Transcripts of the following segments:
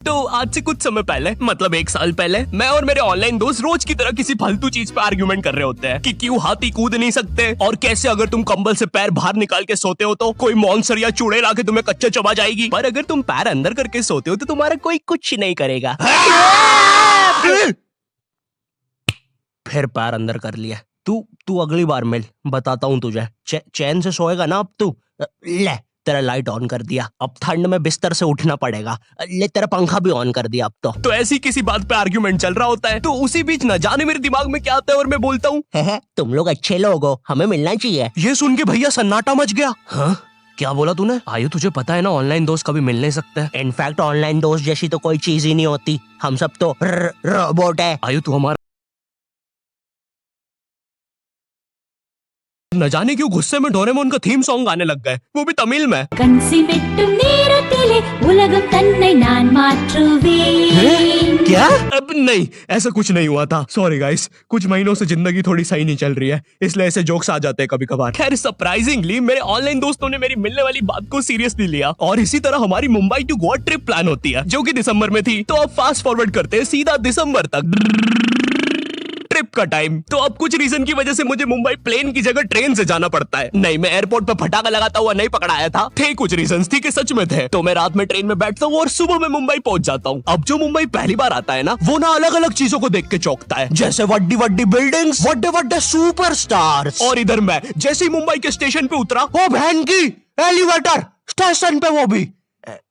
तो आज से कुछ समय पहले मतलब 1 साल पहले मैं और मेरे ऑनलाइन दोस्त रोज की तरह किसी फालतू चीज पे आर्ग्यूमेंट कर रहे होते हैं कि क्यों हाथी कूद नहीं सकते और कैसे अगर तुम कंबल से पैर बाहर निकाल के सोते हो तो कोई मॉन्स्टर या चूड़े लाके तुम्हें कच्चा चबा जाएगी, पर अगर तुम पैर अंदर करके सोते हो तो तुम्हारा कोई कुछ नहीं करेगा। फिर पैर अंदर कर लिया। तू अगली बार मिल, बताता हूँ तुझे। चैन से सोएगा ना अब तू। ले तेरा लाइट ऑन कर दिया, अब ठंड में बिस्तर से उठना पड़ेगा। ले तेरा पंखा भी ऑन कर दिया अब तो ऐसी किसी बात पे आर्ग्यूमेंट चल रहा होता है तो उसी बीच न जाने मेरे दिमाग में क्या आता है और मैं बोलता हूँ तुम लोग अच्छे लोग हो, हमें मिलना चाहिए। ये सुन के भैया सन्नाटा मच गया। हाँ क्या बोला तूने? आयु तुझे पता है ना ऑनलाइन दोस्त कभी मिल नहीं सकते। इनफैक्ट ऑनलाइन दोस्त जैसी तो कोई चीज ही नहीं होती, हम सब तो रोबोट है। आयु तू हमारा न जाने क्यों गुस्से में डोरेमोन का थीम सॉन्ग गाने लग गए, वो भी तमिल में। क्या? अब नहीं, ऐसा कुछ नहीं हुआ था। सॉरी गाइस, कुछ महीनों से जिंदगी थोड़ी सही नहीं चल रही है, इसलिए ऐसे जोक्स आ जाते हैं कभी कभार। खैर सरप्राइजिंगली मेरे ऑनलाइन दोस्तों ने मेरी मिलने वाली बात को सीरियसली लिया और इसी तरह हमारी Mumbai to Goa trip plan होती है जो कि दिसंबर में थी। तो अब फास्ट फॉरवर्ड करते हैं सीधा दिसंबर तक ट्रिप का टाइम। तो अब कुछ रीजन की वजह से मुझे मुंबई प्लेन की जगह ट्रेन से जाना पड़ता है। नहीं, मैं एयरपोर्ट पे फटाका लगाता हुआ नहीं पकड़ाया था। थे कुछ रीजंस, थी कि सच में थे। तो मैं रात में ट्रेन में बैठता हूँ और सुबह में मुंबई पहुंच जाता हूँ। अब जो मुंबई पहली बार आता है ना, वो ना अलग अलग चीजों को देख के चौंकता है, जैसे वड्डी वड्डी बिल्डिंग्स, वड्डे वड्डे सुपरस्टार्स। और इधर मैं जैसे ही मुंबई के स्टेशन पे उतरा, ओ बहन की एलिवेटर स्टेशन पे, वो भी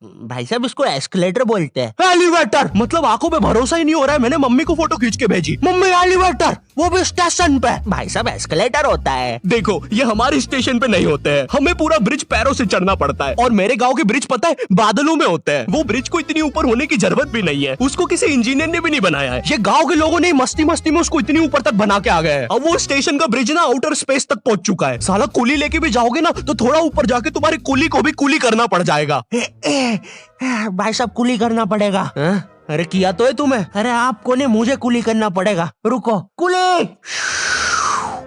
भाई साहब इसको एस्केलेटर बोलते हैं। एलिवेटर मतलब आंखों पे भरोसा ही नहीं हो रहा है। मैंने मम्मी को फोटो खींच के भेजी, मम्मी एलिवेटर, वो भी स्टेशन पे। भाई साहब एस्केलेटर होता है। देखो ये हमारे स्टेशन पे नहीं होते हैं, हमें पूरा ब्रिज पैरों से चढ़ना पड़ता है। और मेरे गांव के ब्रिज पता है बादलों में होते हैं। वो ब्रिज को इतनी ऊपर होने की जरूरत भी नहीं है, उसको किसी इंजीनियर ने भी नहीं बनाया है। ये गाँव के लोगों ने मस्ती मस्ती में उसको इतनी ऊपर तक बना के आ गए हैं। अब वो स्टेशन का ब्रिज ना आउटर स्पेस तक पहुंच चुका है। साला कुली लेके भी जाओगे ना तो थोड़ा ऊपर जाके तुम्हारी कुली को भी कुली करना पड़ जाएगा। भाई साहब कुली करना पड़ेगा। अरे किया तो है तुम्हें। अरे आपको नहीं, मुझे कुली करना पड़ेगा। रुको, कुली।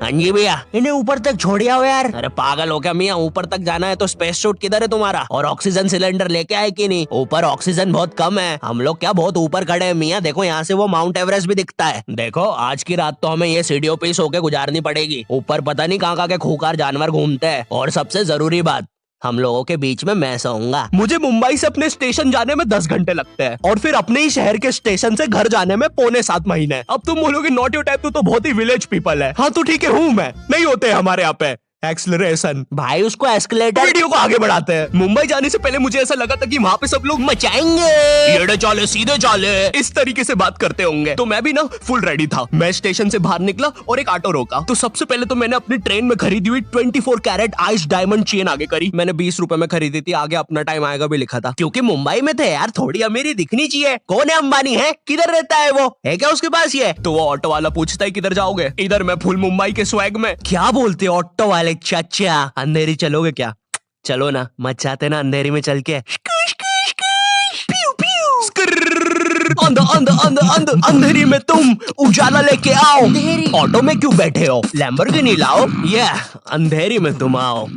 हाँ जी भैया, इन्हें ऊपर तक छोड़िया हो यार। अरे पागल हो क्या मियाँ, ऊपर तक जाना है तो स्पेस सूट किधर है तुम्हारा? और ऑक्सीजन सिलेंडर लेके आए कि नहीं? ऊपर ऑक्सीजन बहुत कम है, हम लोग क्या बहुत ऊपर खड़े हैं मियाँ। देखो यहाँ से वो माउंट एवरेस्ट भी दिखता है। देखो आज की रात तो हमें ये सीढ़ियों पे सो के गुजारनी पड़ेगी। ऊपर पता नहीं कहाँ के खूंखार जानवर घूमते हैं। और सबसे जरूरी बात, हम लोगों के बीच में मैं सोऊंगा। मुझे मुंबई से अपने स्टेशन जाने में 10 घंटे लगते हैं और फिर अपने ही शहर के स्टेशन से घर जाने में 6.25 महीने। अब तुम बोलोगे नॉट योर टाइप, तो बहुत ही विलेज पीपल है। हाँ तो ठीक है, हूँ मैं, नहीं होते हमारे यहाँ पे एक्सेलरेशन। भाई उसको एस्केलेटर। वीडियो को आगे बढ़ाते हैं। मुंबई जाने से पहले मुझे ऐसा लगा था कि वहाँ पे सब लोग मचाएंगे, येड़े चाले सीधे चाले, इस तरीके से बात करते होंगे। तो मैं भी ना फुल रेडी था। मैं स्टेशन से बाहर निकला और एक ऑटो रोका। तो सबसे पहले तो मैंने अपनी ट्रेन में खरीदी हुई 24 कैरेट आइस डायमंड चेन आगे करी। मैंने 20 रुपए में खरीदी थी, आगे अपना टाइम आएगा भी लिखा था, क्योंकि मुंबई में थे यार, थोड़ी अमीरी दिखनी चाहिए। कौन है अंबानी? है किधर रहता है वो? है क्या उसके पास ये? तो वो ऑटो वाला पूछता है किधर जाओगे? इधर मैं फुल मुंबई के स्वैग में। क्या बोलते ऑटो वाले? चाचा अंधेरी चलोगे क्या? चलो ना, मचाते ना अंधेरी में चल के। अंधेरी में तुम उजाला लेके आओ। ऑटो में क्यों बैठे हो? लैम्बोर्गिनी लाओ। ये अंधेरी में तुम आओ।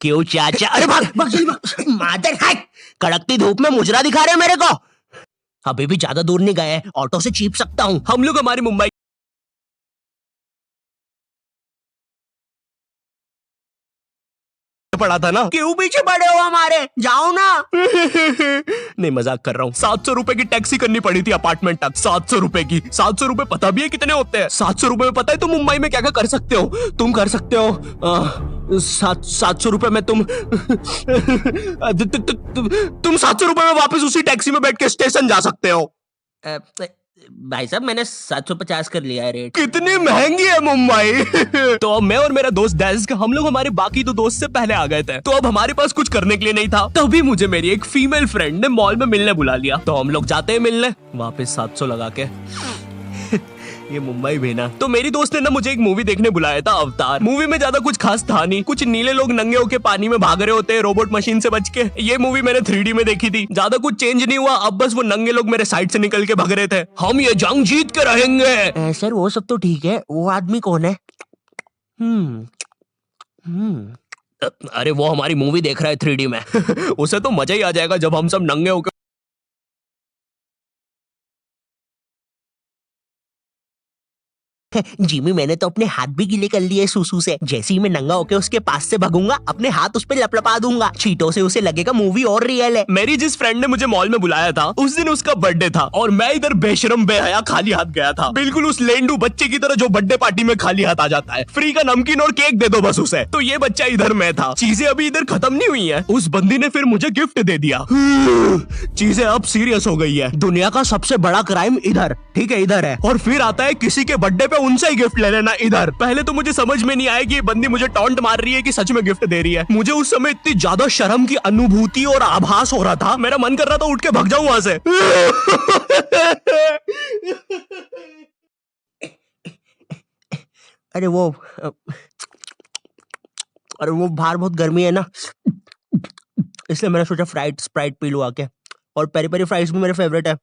क्यों चाचा? अरे भाग मादर है, कड़कती धूप में मुजरा दिखा रहे मेरे को। अभी भी ज्यादा दूर नहीं गए, ऑटो से चीप सकता हूँ। हम लोग हमारी मुंबई पड़ा था ना। क्यों पीछे पड़े हो हमारे? जाओ ना। नहीं मजाक कर रहा हूँ। 700 रुपए की टैक्सी करनी पड़ी थी अपार्टमेंट तक। 700 रुपए की। 700 रुपए पता भी है कितने होते हैं? 700 रुपए में पता है तुम मुंबई में क्या क्या कर सकते हो? तुम कर सकते हो 700 रुपए में तुम 700 रुपए में वापस उसी टैक्सी में बैठ के स्टेशन जा सकते हो। भाई साहब मैंने 750 कर लिया है रेट। कितनी महंगी है मुंबई। तो अब मैं और मेरा दोस्त डेस्क, हम लोग हमारे बाकी 2 दोस्त से पहले आ गए थे। तो अब हमारे पास कुछ करने के लिए नहीं था। तभी मुझे मेरी एक फीमेल फ्रेंड ने मॉल में मिलने बुला लिया। तो हम लोग जाते हैं मिलने, वापस 700 लगा के। ये मुंबई भी ना। तो मेरी दोस्त ने ना मुझे एक मूवी देखने बुलाया था, अवतार। मूवी में ज्यादा कुछ खास था नहीं, कुछ नीले लोग नंगे होके पानी में भाग रहे होते हैं रोबोट मशीन से बच के। ये मूवी मैंने 3D में देखी थी, ज्यादा कुछ चेंज नहीं हुआ। अब बस वो नंगे लोग मेरे साइड से निकल के भाग रहे थे। हम ये जंग जीत के रहेंगे। सर वो सब तो ठीक है, वो आदमी कौन है? अरे वो हमारी मूवी देख रहा है 3D में। उसे तो मजा ही आ जाएगा जब हम सब नंगे होकर जिमी मैंने तो अपने हाथ भी गीले कर लिए सुसु से। जैसे ही मैं नंगा होके उसके पास से भागूंगा अपने हाथ उस पे लपलपा दूंगा। चीटों से उसे लगेगा मूवी और रियल है। मेरी जिस फ्रेंड ने मुझे मॉल में बुलाया था उस दिन उसका बर्थडे था और मैं इधर बेशरम बेहया खाली हाथ गया था, बिल्कुल उस लेंडू बच्चे की तरह जो बर्थडे पार्टी में खाली हाथ आ जाता है। फ्री का नमकीन और केक दे दो बस उसे। तो ये बच्चा इधर मैं था। चीजें अभी इधर खत्म नहीं हुई है। उस बंदी ने फिर मुझे गिफ्ट दे दिया। चीजें अब सीरियस हो गई है। दुनिया का सबसे बड़ा क्राइम इधर, ठीक है इधर है, और फिर आता है किसी के बर्थडे पे उनसे ही गिफ्ट ले लेना इधर। पहले तो मुझे समझ में नहीं आया कि ये बंदी मुझे टॉन्ट मार रही है कि सच में गिफ्ट दे रही है। मुझे उस समय इतनी ज्यादा शर्म की अनुभूति और आभास हो रहा था, मेरा मन कर रहा था उठ के भाग जाऊं वहां से। अरे वो बाहर बहुत गर्मी है ना, इसलिए मैंने सोचा स्प्राइट पी लूं आके। और पेरी पेरी फ्राइज भी मेरे फेवरेट है।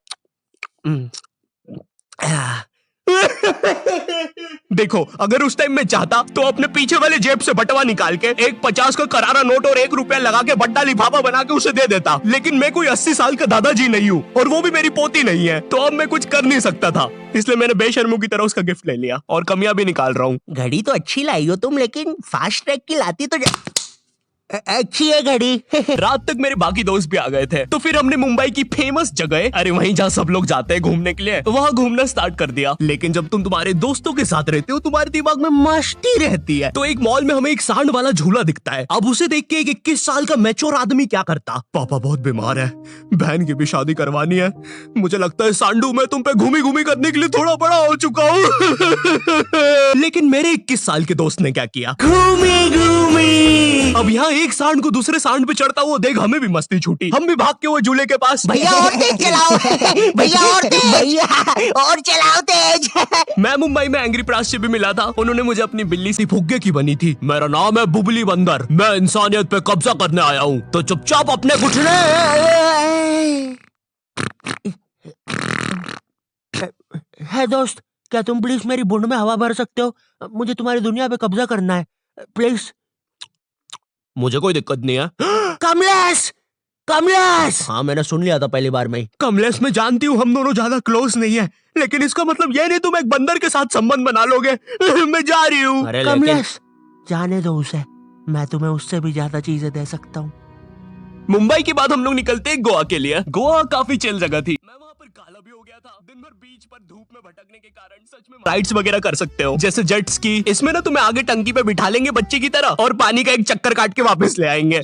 देखो अगर उस टाइम में चाहता तो अपने पीछे वाले जेब से बटवा निकाल के एक 50 का करारा नोट और 1 रुपया लगा के बड्डा लिफाफा बना के उसे दे देता। लेकिन मैं कोई 80 साल का दादाजी नहीं हूँ और वो भी मेरी पोती नहीं है, तो अब मैं कुछ कर नहीं सकता था। इसलिए मैंने बेशर्मों की तरह उसका गिफ्ट ले लिया और कमियां भी निकाल रहा हूँ। घड़ी तो अच्छी लाई हो तुम, लेकिन फास्ट ट्रैक की लाती तो अच्छी है घड़ी। रात तक मेरे बाकी दोस्त भी आ गए थे, तो फिर हमने मुंबई की फेमस जगह, अरे वहीं जहाँ सब लोग जाते हैं घूमने के लिए, वहाँ घूमना स्टार्ट कर दिया। लेकिन जब तुम तुम्हारे दोस्तों के साथ रहते हो तुम्हारे दिमाग में मस्ती रहती है। तो एक मॉल में हमें एक सांड वाला झूला दिखता है। अब उसे देख के एक 21 साल का मैच्योर आदमी क्या करता, पापा बहुत बीमार है, बहन की भी शादी करवानी है, मुझे लगता है सांडू मैं तुम पे घूमी घूमी करने के लिए थोड़ा बड़ा हो चुका हूँ। लेकिन मेरे 21 साल के दोस्त ने क्या किया, घूमी घूमी। अब यहाँ एक सांड को दूसरे सांड पे चढ़ता हुआ देख हमें भी मस्ती छूटी। हम भी भाग के वो झूले के पास, भैया और तेज चलाओ, भैया और तेज, भैया और चलाओ तेज। मैं मुंबई में एंग्री प्रास से भी मिला था। उन्होंने मुझे अपनी बिल्ली सी फुग्गे की बनी थी। मेरा नाम है बुबली बंदर, मैं इंसानियत पे कब्जा करने आया हूँ, तो चुपचाप अपने घुटने। है दोस्त, क्या तुम प्लीज मेरी बूंद में हवा भर सकते हो? मुझे तुम्हारी दुनिया पे कब्जा करना है प्लीज। मुझे कोई दिक्कत नहीं है। कमलेश, कमलेश। हाँ मैंने सुन लिया था पहली बार में। कमलेश मैं जानती हूँ हम दोनों ज्यादा क्लोज नहीं है, लेकिन इसका मतलब ये नहीं तुम एक बंदर के साथ संबंध बना लोगे। मैं जा रही हूँ। कमलेश जाने दो उसे, मैं तुम्हें उससे भी ज्यादा चीजें दे सकता हूँ। मुंबई के बाद हम लोग निकलते हैं गोवा के लिए। गोवा काफी चिल जगह थी। मैं वहाँ पर काला भी हो गया था। दिन भर बीच पर धूप में भटकने के कारण सच में राइड्स वगैरह कर सकते हो, जैसे जेट स्की। इसमें ना तुम्हें आगे टंकी पे बिठा लेंगे बच्चे की तरह और पानी का एक चक्कर काट के वापस ले आएंगे।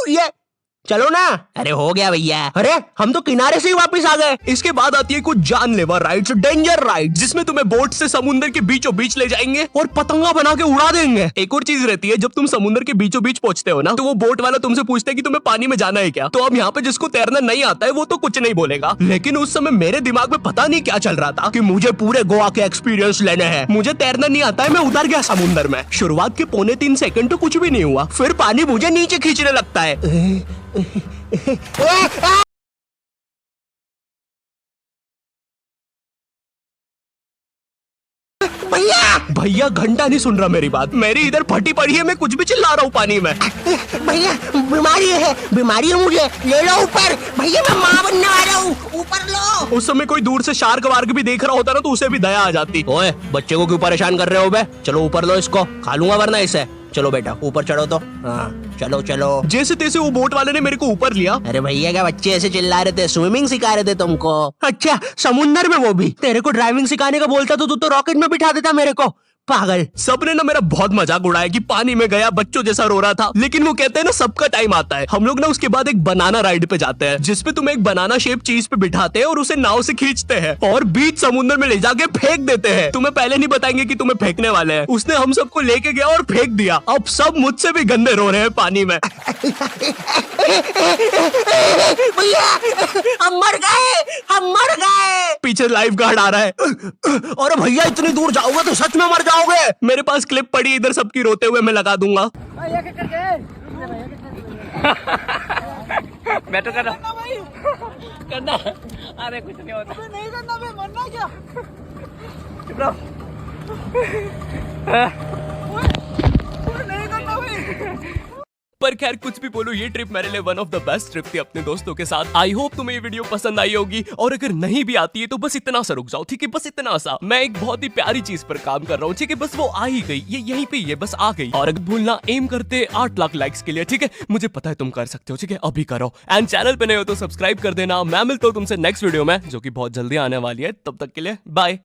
ये चलो ना। अरे हो गया भैया, अरे हम तो किनारे से ही वापस आ गए। इसके बाद आती है कुछ जानलेवा राइड्स, डेंजर राइड, जिसमें तुम्हें बोट से समुद्र के बीचों बीच ले जाएंगे और पतंगा बना के उड़ा देंगे। एक और चीज रहती है, जब तुम समुद्र के बीचों बीच पहुंचते हो ना, तो वो बोट वाला तुमसे पूछता है कि तुम्हें पानी में जाना है क्या। तो अब यहाँ पे जिसको तैरना नहीं आता है वो तो कुछ नहीं बोलेगा, लेकिन उस समय मेरे दिमाग में पता नहीं क्या चल रहा था कि मुझे पूरे गोवा के एक्सपीरियंस लेने हैं। मुझे तैरना नहीं आता है, मैं उतर गया समुद्र में। शुरुआत के 3.25 सेकंड तो कुछ भी नहीं हुआ, फिर पानी मुझे नीचे खींचने लगता है। भैया घंटा नहीं सुन रहा मेरी बात, मेरी इधर फटी पड़ी है, मैं कुछ भी चिल्ला रहा हूँ पानी में। भैया बीमारी है मुझे, ले लो ऊपर। भैया मैं माँ बनने वाला हूँ, ऊपर लो। उस समय कोई दूर से शार्क वार्क भी देख रहा होता ना तो उसे भी दया आ जाती। ओए बच्चे को क्यों परेशान कर रहे हो बे, चलो ऊपर लो इसको, खा लूंगा वरना इसे। चलो बेटा ऊपर चढ़ो तो। हाँ चलो चलो। जैसे तैसे वो बोट वाले ने मेरे को ऊपर लिया। अरे भैया क्या बच्चे ऐसे चिल्ला रहे थे, स्विमिंग सिखा रहे थे तुमको? अच्छा समुंदर में, वो भी तेरे को ड्राइविंग सिखाने का बोलता तो तू तो रॉकेट में बिठा देता मेरे को, पागल। सबने ना मेरा बहुत मजाक उड़ाया कि पानी में गया बच्चों जैसा रो रहा था, लेकिन वो कहते हैं ना सबका टाइम आता है। हम लोग ना उसके बाद एक बनाना राइड पे जाते हैं, जिसपे तुम्हें एक बनाना शेप चीज पे बिठाते हैं और उसे नाव से खींचते हैं और बीच समुद्र में ले जाके फेंक देते हैं। तुम्हें पहले नहीं बताएंगे कि तुम्हें फेंकने वाले हैं। उसने हम सबको लेके गया और फेंक दिया। अब सब मुझसे भी गंदे रो रहे हैं पानी में। भैया हम मर गए। पीछे लाइफ गार्ड आ रहा है। अरे भैया इतनी दूर जाओगे तो सच में मर जाओगे। मेरे पास क्लिप पड़ी इधर सबकी रोते हुए, मैं लगा दूंगा। मैं तो करना अरे कुछ नहीं होता, नहीं करना भाई, मरना क्या, चुप रहो। नहीं करना भाई। पर खैर कुछ भी बोलो, ये ट्रिप मेरे लिए one of the best trip थी अपने दोस्तों के साथ। आई होप तुम्हें ये वीडियो पसंद आई होगी, और अगर नहीं भी आती है तो बस इतना सा रुक जाओ, ठीक है? बस इतना सा। मैं एक बहुत ही प्यारी चीज पर काम कर रहा हूँ, ठीक है? बस वो आ ही गई, ये यहीं पे ये बस आ गई। और अगर भूलना, एम करते 8 लाख लाइक्स के लिए, ठीक है? मुझे पता है तुम कर सकते हो, ठीक है? अभी करो। एंड चैनल पे नए हो तो सब्सक्राइब कर देना। मैं मिलता हूँ तुमसे नेक्स्ट वीडियो में, जो कि बहुत जल्दी आने वाली है। तब तक के लिए बाय।